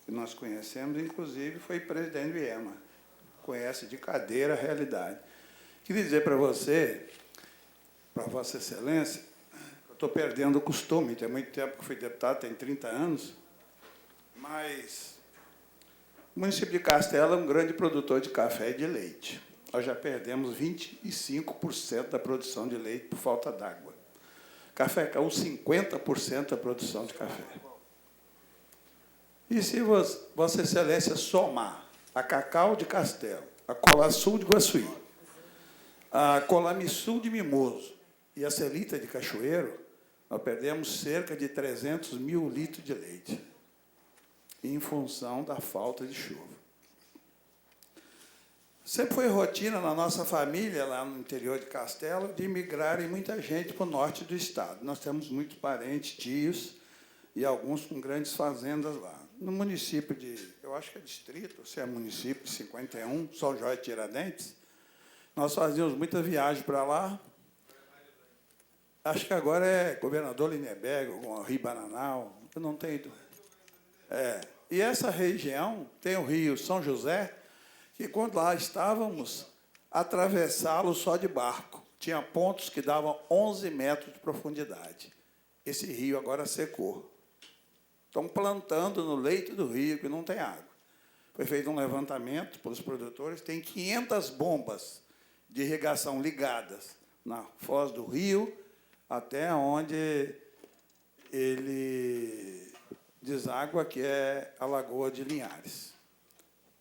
que nós conhecemos, inclusive foi presidente do IEMA, conhece de cadeira a realidade. Queria dizer para você, para Vossa Excelência, eu estou perdendo o costume, tem muito tempo que fui deputado, tem 30 anos, mas o município de Castelo é um grande produtor de café e de leite. Nós já perdemos 25% da produção de leite por falta d'água. Café caiu 50% da produção de café. E se Vossa Excelência somar a Cacau de Castelo, a Colasul de Guaçuí, a Colamisul de Mimoso e a Celita de Cachoeiro, nós perdemos cerca de 300 mil litros de leite, em função da falta de chuva. Sempre foi rotina na nossa família, lá no interior de Castelo, de imigrarem muita gente para o norte do estado. Nós temos muitos parentes, tios, e alguns com grandes fazendas lá. No município eu acho que é distrito, se é município de 51, São Jorge de Tiradentes, nós fazíamos muita viagem para lá. Acho que agora é governador Lindenberg, ou Rio Bananal, eu não tenho... E essa região tem o rio São José, que, quando lá estávamos, atravessá-lo só de barco. Tinha pontos que davam 11 metros de profundidade. Esse rio agora secou. Estão plantando no leito do rio, que não tem água. Foi feito um levantamento pelos produtores, tem 500 bombas de irrigação ligadas na foz do rio, até onde ele deságua, que é a Lagoa de Linhares.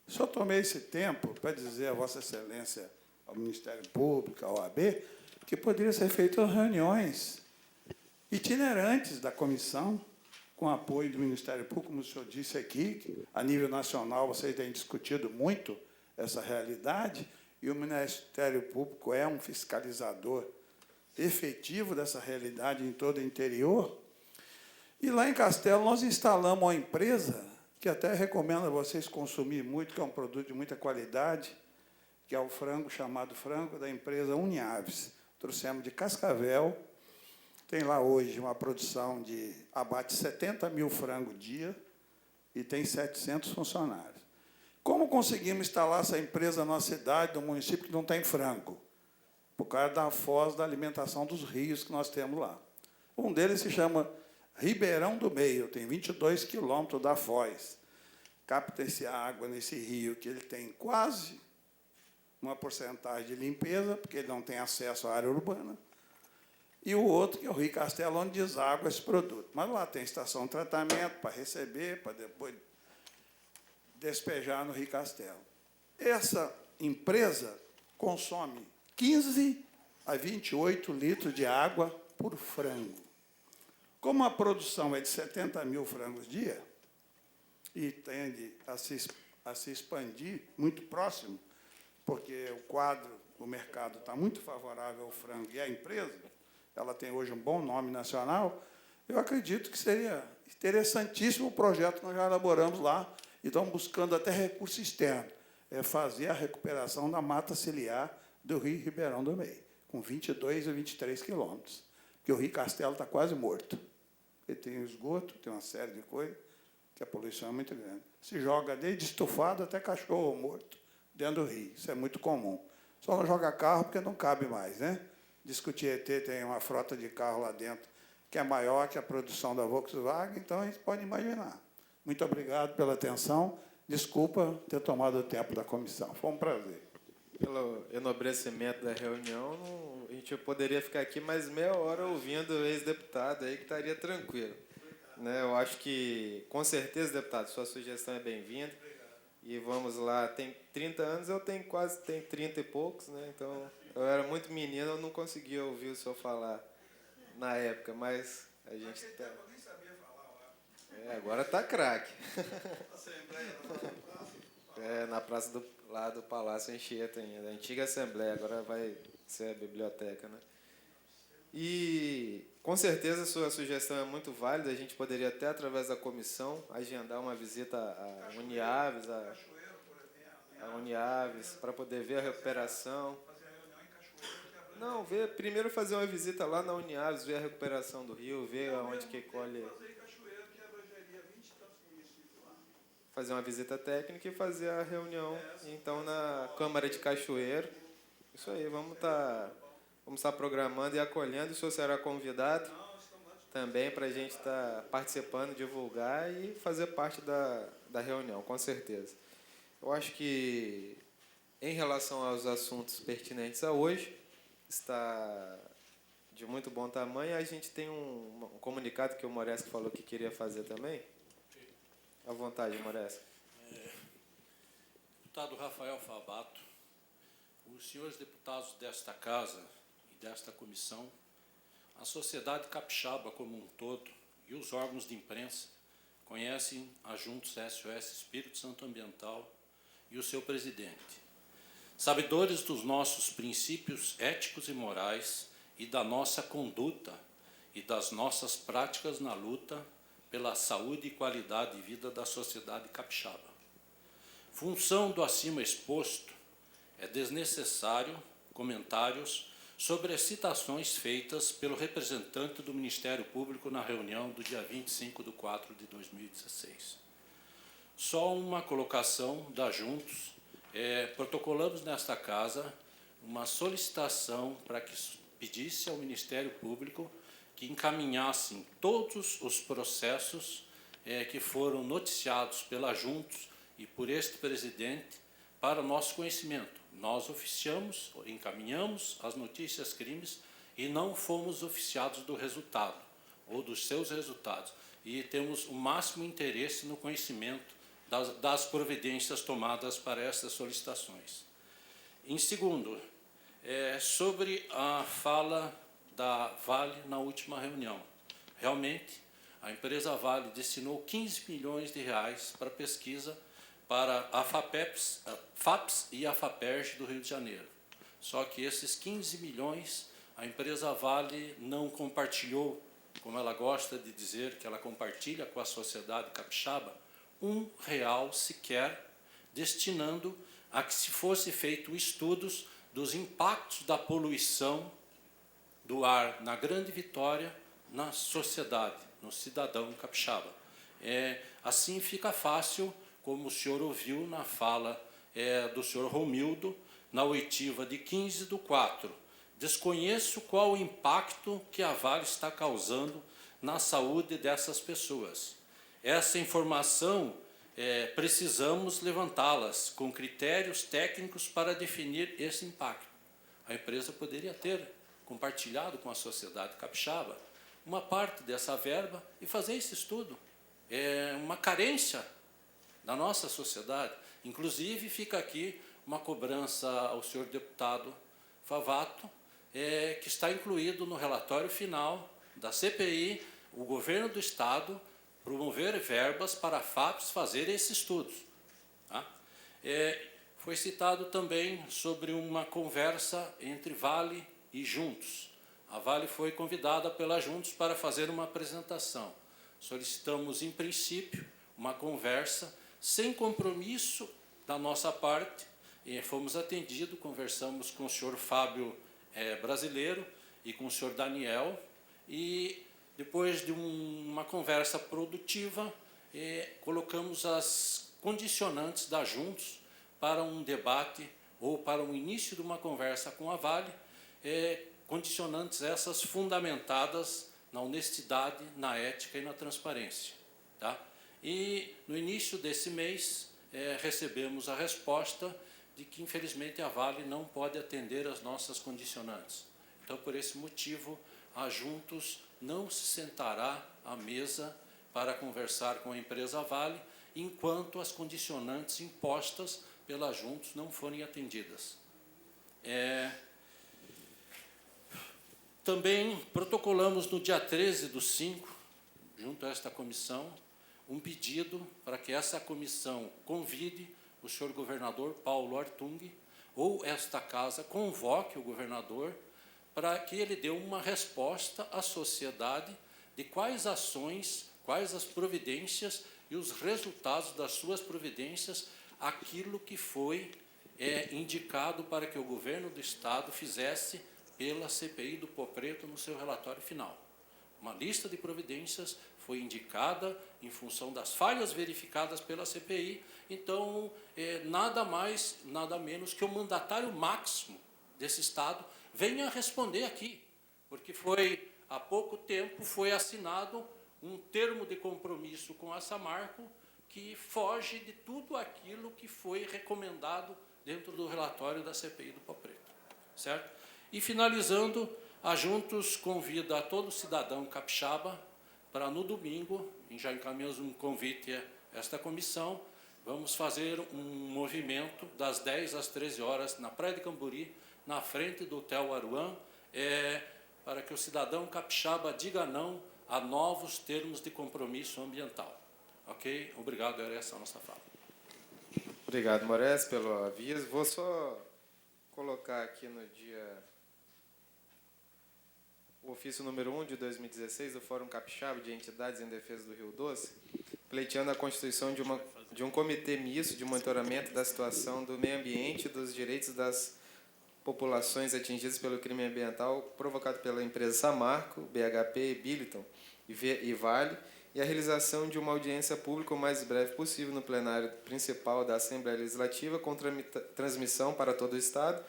Só tomei esse tempo para dizer a Vossa Excelência, ao Ministério Público, ao OAB, que poderia ser feitas reuniões itinerantes da comissão, com apoio do Ministério Público, como o senhor disse aqui, que, a nível nacional, vocês têm discutido muito essa realidade, e o Ministério Público é um fiscalizador efetivo dessa realidade em todo o interior. E lá em Castelo, nós instalamos uma empresa que até recomendo a vocês consumir muito, que é um produto de muita qualidade, que é o frango, chamado frango, da empresa Uniaves. Trouxemos de Cascavel, tem lá hoje uma produção de abate 70 mil frangos dia e tem 700 funcionários. Como conseguimos instalar essa empresa na cidade, no município que não tem frango? Por causa da foz da alimentação dos rios que nós temos lá. Um deles se chama Ribeirão do Meio, tem 22 quilômetros da foz. Capta-se a água nesse rio, que ele tem quase uma porcentagem de limpeza, porque ele não tem acesso à área urbana, e o outro, que é o Rio Castelo, onde deságua esse produto. Mas lá tem estação de tratamento para receber, para depois despejar no Rio Castelo. Essa empresa consome 15 a 28 litros de água por frango. Como a produção é de 70 mil frangos dia, e tende a se expandir muito próximo, porque o quadro, o mercado está muito favorável ao frango e à empresa, ela tem hoje um bom nome nacional, eu acredito que seria interessantíssimo o projeto que nós já elaboramos lá e estamos buscando até recurso externo, fazer a recuperação da mata ciliar do Rio Ribeirão do Meio, com 22 e 23 quilômetros, porque o Rio Castelo está quase morto. Ele tem esgoto, tem uma série de coisas, que a poluição é muito grande. Se joga desde estufado até cachorro morto dentro do rio. Isso é muito comum. Só não joga carro porque não cabe mais, né? Diz que o Tietê tem uma frota de carro lá dentro que é maior que a produção da Volkswagen, então a gente pode imaginar. Muito obrigado pela atenção. Desculpa ter tomado o tempo da comissão. Foi um prazer. Pelo enobrecimento da reunião, a gente poderia ficar aqui mais meia hora ouvindo o ex-deputado aí, que estaria tranquilo. Né? Eu acho que, com certeza, deputado, sua sugestão é bem-vinda. E vamos lá, tem 30 anos, eu tenho 30 e poucos, né? Então, eu era muito menino, eu não conseguia ouvir o senhor falar na época, mas a gente está... agora está craque. Na praça lá do Palácio Anchieta ainda, a antiga Assembleia, agora vai ser a biblioteca, né? E, com certeza, a sua sugestão é muito válida. A gente poderia até, através da comissão, agendar uma visita à Uniaves, para poder ver a recuperação. Não, primeiro fazer uma visita lá na Uniaves, ver a recuperação do rio, ver aonde que colhe... Fazer uma visita técnica e fazer a reunião, então, na Câmara de Cachoeiro. Isso aí, vamos estar programando e acolhendo. O senhor será convidado também para a gente estar participando, divulgar e fazer parte da reunião, com certeza. Eu acho que, em relação aos assuntos pertinentes a hoje, está de muito bom tamanho. A gente tem um comunicado que o Moresco falou que queria fazer também. À vontade, Moresco. Deputado Rafael Favato, os senhores deputados desta Casa e desta comissão, a sociedade capixaba como um todo e os órgãos de imprensa conhecem a Juntos SOS Espírito Santo Ambiental e o seu presidente. Sabedores dos nossos princípios éticos e morais e da nossa conduta e das nossas práticas na luta pela saúde e qualidade de vida da sociedade capixaba. Função do acima exposto é desnecessário comentários sobre as citações feitas pelo representante do Ministério Público na reunião do dia 25/4/2016. Só uma colocação da Juntos. Protocolamos nesta Casa uma solicitação para que pedisse ao Ministério Público que encaminhassem todos os processos que foram noticiados pela Juntos e por este presidente para nosso conhecimento. Nós oficiamos, encaminhamos as notícias crimes e não fomos oficiados do resultado ou dos seus resultados. E temos o máximo interesse no conhecimento das providências tomadas para essas solicitações. Em segundo, sobre a fala da Vale na última reunião. Realmente, a empresa Vale destinou 15 milhões de reais para pesquisa para a FAPES e a FAPERJ do Rio de Janeiro. Só que esses 15 milhões, a empresa Vale não compartilhou, como ela gosta de dizer, que ela compartilha com a sociedade capixaba, R$1 sequer, destinando a que se fosse feito estudos dos impactos da poluição do ar na Grande Vitória, na sociedade, no cidadão capixaba. Assim fica fácil, como o senhor ouviu na fala do senhor Romildo, na oitiva de 15/4. Desconheço qual o impacto que a Vale está causando na saúde dessas pessoas. Essa informação, precisamos levantá-las com critérios técnicos para definir esse impacto. A empresa poderia ter compartilhado com a sociedade capixaba uma parte dessa verba e fazer esse estudo. É uma carência da nossa sociedade. Inclusive, fica aqui uma cobrança ao senhor deputado Favato, que está incluído no relatório final da CPI, o governo do Estado promover verbas para a FAPES fazer esses estudos. Tá? Foi citado também sobre uma conversa entre Vale e Juntos. A Vale foi convidada pela Juntos para fazer uma apresentação. Solicitamos, em princípio, uma conversa sem compromisso da nossa parte. Fomos atendidos, conversamos com o senhor Fábio Brasileiro e com o senhor Daniel, e depois de uma conversa produtiva, colocamos as condicionantes da Juntos para um debate ou para o início de uma conversa com a Vale, condicionantes essas fundamentadas na honestidade, na ética e na transparência. Tá? E no início desse mês recebemos a resposta de que, infelizmente, a Vale não pode atender às nossas condicionantes. Então, por esse motivo, a Juntos não se sentará à mesa para conversar com a empresa Vale, enquanto as condicionantes impostas pela Juntos não forem atendidas. Também protocolamos no dia 13/5, junto a esta comissão, um pedido para que essa comissão convide o senhor governador Paulo Artung, ou esta casa convoque o governador para que ele dê uma resposta à sociedade de quais ações, quais as providências e os resultados das suas providências, aquilo que foi indicado para que o governo do Estado fizesse pela CPI do Popreto no seu relatório final. Uma lista de providências foi indicada em função das falhas verificadas pela CPI, então, nada mais, nada menos que o mandatário máximo desse Estado venha responder aqui, porque há pouco tempo foi assinado um termo de compromisso com a Samarco que foge de tudo aquilo que foi recomendado dentro do relatório da CPI do Popreto. Certo? E, finalizando, a Juntos convida a todo cidadão capixaba para, no domingo, já encaminhamos um convite a esta comissão, vamos fazer um movimento das 10 às 13 horas na Praia de Camburi, na frente do Hotel Aruan, para que o cidadão capixaba diga não a novos termos de compromisso ambiental. Ok? Obrigado, era essa a nossa fala. Obrigado, Moraes, pelo aviso. Vou só colocar aqui no dia o ofício número 1 de 2016 do Fórum Capixaba de Entidades em Defesa do Rio Doce, pleiteando a constituição de um comitê misto de monitoramento da situação do meio ambiente e dos direitos das populações atingidas pelo crime ambiental provocado pela empresa Samarco, BHP, Billiton e Vale, e a realização de uma audiência pública o mais breve possível no plenário principal da Assembleia Legislativa, com transmissão para todo o Estado,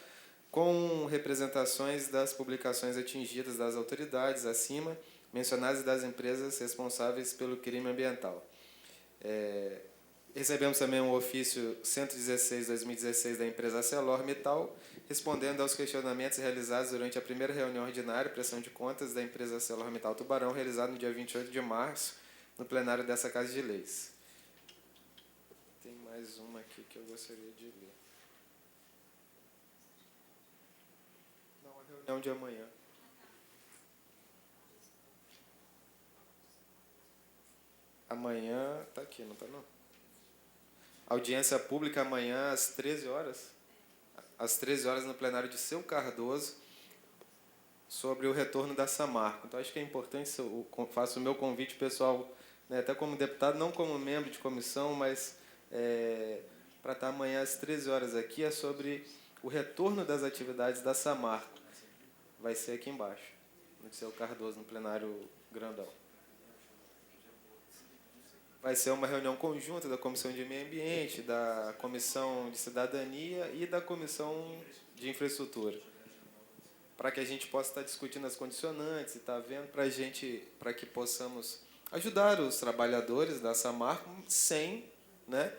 com representações das publicações atingidas das autoridades acima mencionadas e das empresas responsáveis pelo crime ambiental. Recebemos também um ofício 116/2016 da empresa ArcelorMittal, respondendo aos questionamentos realizados durante a primeira reunião ordinária, prestação de contas da empresa ArcelorMittal Tubarão, realizada no dia 28 de março, no plenário dessa Casa de Leis. Tem mais uma aqui que eu gostaria de ler. Não, a reunião de amanhã. Amanhã, está aqui, não está não? Audiência pública amanhã às 13 horas. Às 13 horas no plenário de Seu Cardoso, sobre o retorno da Samarco. Então, acho que é importante, eu faço o meu convite pessoal, né, até como deputado, não como membro de comissão, mas para estar amanhã às 13 horas aqui, é sobre o retorno das atividades da Samarco. Vai ser aqui embaixo, no Seu Cardoso, no plenário grandão. Vai ser uma reunião conjunta da Comissão de Meio Ambiente, da Comissão de Cidadania e da Comissão de Infraestrutura, para que a gente possa estar discutindo as condicionantes e estar vendo para que possamos ajudar os trabalhadores da Samarco sem, né,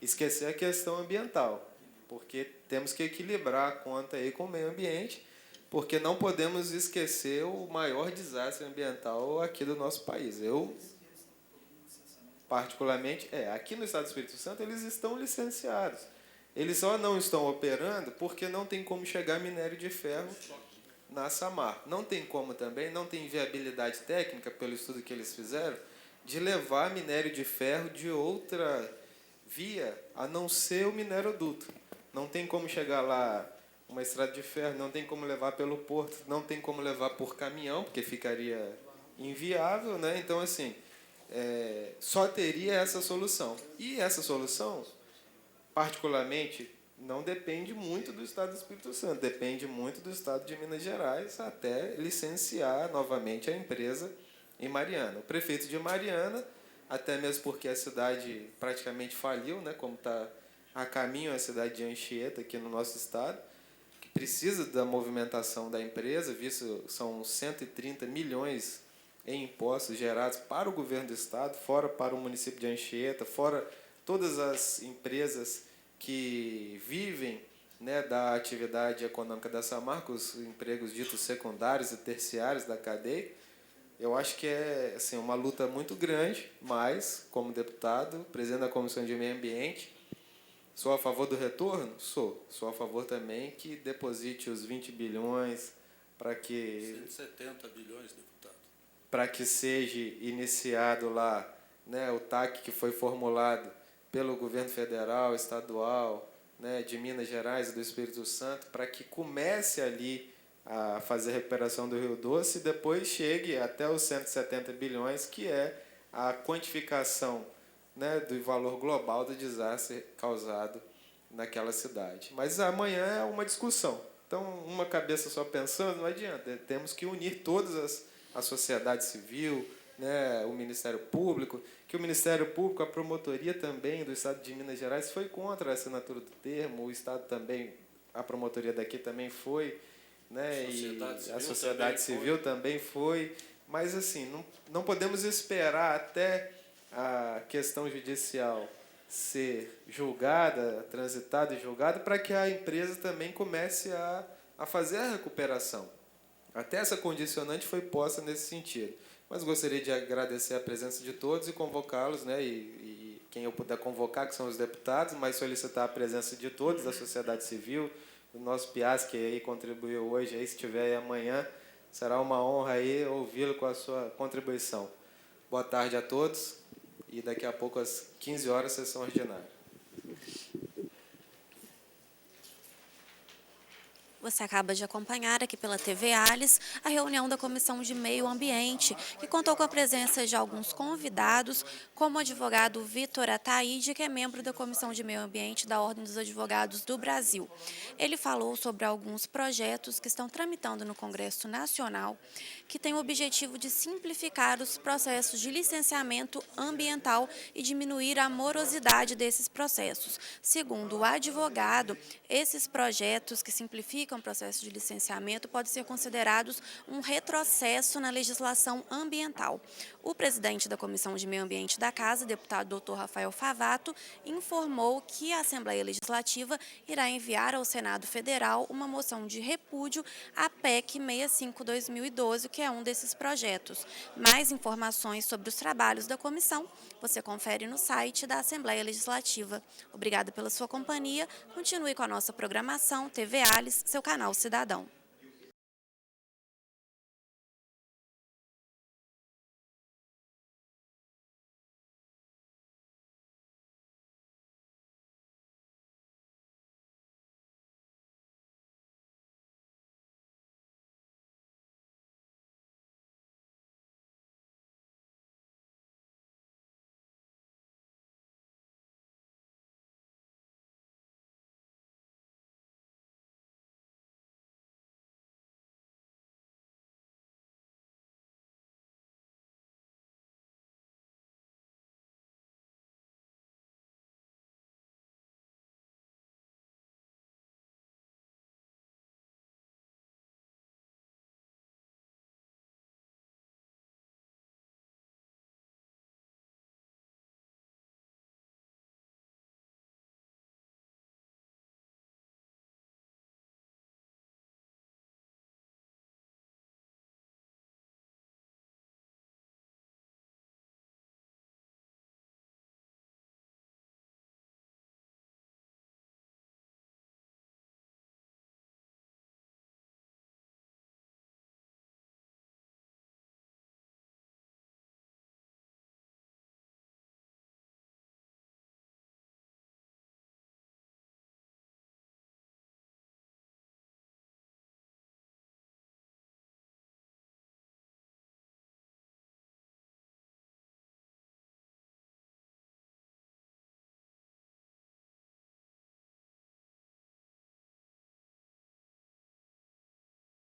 esquecer a questão ambiental, porque temos que equilibrar a conta aí com o meio ambiente, porque não podemos esquecer o maior desastre ambiental aqui do nosso país. Eu, particularmente, aqui no Estado do Espírito Santo, eles estão licenciados. Eles só não estão operando porque não tem como chegar minério de ferro na Samarco. Não tem como também, não tem viabilidade técnica, pelo estudo que eles fizeram, de levar minério de ferro de outra via a não ser o minério-duto. Não tem como chegar lá uma estrada de ferro, não tem como levar pelo porto, não tem como levar por caminhão, porque ficaria inviável, né? Então, assim, só teria essa solução. E essa solução, particularmente, não depende muito do Estado do Espírito Santo, depende muito do Estado de Minas Gerais até licenciar novamente a empresa em Mariana. O prefeito de Mariana, até mesmo porque a cidade praticamente faliu, né, como está a caminho a cidade de Anchieta, aqui no nosso estado, que precisa da movimentação da empresa, visto são 130 milhões em impostos gerados para o governo do estado, fora para o município de Anchieta, fora todas as empresas que vivem, né, da atividade econômica da Samarco, os empregos ditos secundários e terciários da cadeia. Eu acho que é assim, uma luta muito grande, mas, como deputado, presidente da Comissão de Meio Ambiente, sou a favor do retorno? Sou. Sou a favor também que deposite os 20 bilhões para que... 170 bilhões, deputado. Para que seja iniciado lá, né, o TAC que foi formulado pelo governo federal, estadual, né, de Minas Gerais e do Espírito Santo, para que comece ali a fazer a recuperação do Rio Doce e depois chegue até os 170 bilhões, que é a quantificação, né, do valor global do desastre causado naquela cidade. Mas amanhã é uma discussão. Então, uma cabeça só pensando não adianta. Temos que unir todas a sociedade civil, né, o Ministério Público, que o Ministério Público, a promotoria também do Estado de Minas Gerais foi contra a assinatura do termo, o Estado também, a promotoria daqui também foi, né, a sociedade civil também foi. Mas, assim, não podemos esperar até a questão judicial ser julgada, transitada e julgada, para que a empresa também comece a fazer a recuperação. Até essa condicionante foi posta nesse sentido. Mas gostaria de agradecer a presença de todos e convocá-los, né, e quem eu puder convocar, que são os deputados, mas solicitar a presença de todos, da sociedade civil, do nosso PIAS, que aí contribuiu hoje, aí, se estiver aí amanhã, será uma honra aí ouvi-lo com a sua contribuição. Boa tarde a todos e daqui a pouco, às 15 horas, sessão ordinária. Você acaba de acompanhar aqui pela TV Alice a reunião da Comissão de Meio Ambiente, que contou com a presença de alguns convidados, como o advogado Vitor Ataíde, que é membro da Comissão de Meio Ambiente da Ordem dos Advogados do Brasil. Ele falou sobre alguns projetos que estão tramitando no Congresso Nacional, que têm o objetivo de simplificar os processos de licenciamento ambiental e diminuir a morosidade desses processos. Segundo o advogado, esses projetos que simplificam o processo de licenciamento podem ser considerados um retrocesso na legislação ambiental. O presidente da Comissão de Meio Ambiente da Casa, deputado Dr. Rafael Favato, informou que a Assembleia Legislativa irá enviar ao Senado Federal uma moção de repúdio à PEC 65/2012, que é um desses projetos. Mais informações sobre os trabalhos da comissão você confere no site da Assembleia Legislativa. Obrigada pela sua companhia. Continue com a nossa programação TV Alice, seu canal cidadão.